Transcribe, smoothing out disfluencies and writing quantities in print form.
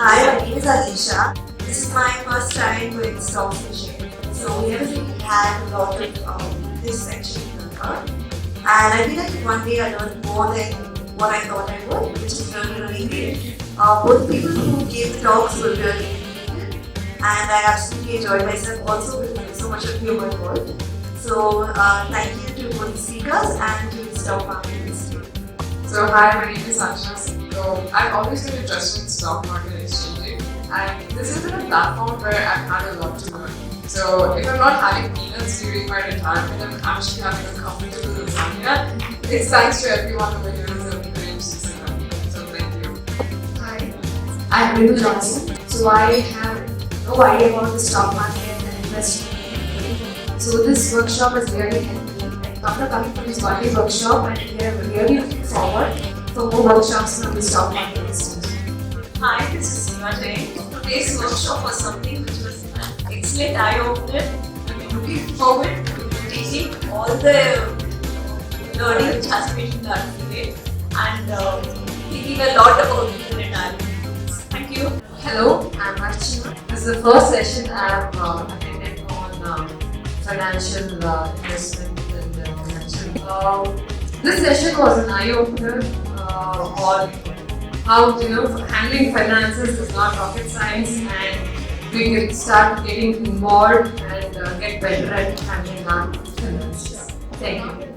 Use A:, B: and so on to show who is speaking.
A: Hi, my name is Alisha. This is my first time doing stock fishing. So we never really had a lot of this section covered. And I feel like one day I learned more than what I thought I would, which is really, really great. Both the people who gave the talks were really good. And I absolutely enjoyed myself also with so much of humor involved. So thank you to both the speakers and to the Stock Market Institute.
B: So hi, my name is Sanjana. So I've always been interested in stock market exchanging, and this has been a platform where I've had a lot to learn. So if I'm not having peanuts during my retirement, I'm actually having a comfortable lasagna. It's thanks to everyone over here who's helping me to sit down. So thank you.
C: Hi, I'm Ritu Johnson. So I have no idea about the stock market and investing. So this workshop has really helped me. After coming from this one-day workshop, and we are really looking forward for more workshops from the stock market institute.
D: Hi, this is Seema Jain. Today's workshop was something which was an excellent eye-opener. I'm looking forward to taking all the learning which has been done today and thinking a lot about the retirement. Thank you.
E: Hello, I'm Archana. This is the first session I've attended on financial investment and financial. This session was an eye-opener on how handling finances is not rocket science, and we can start getting involved and get better at handling our finances. Thank you.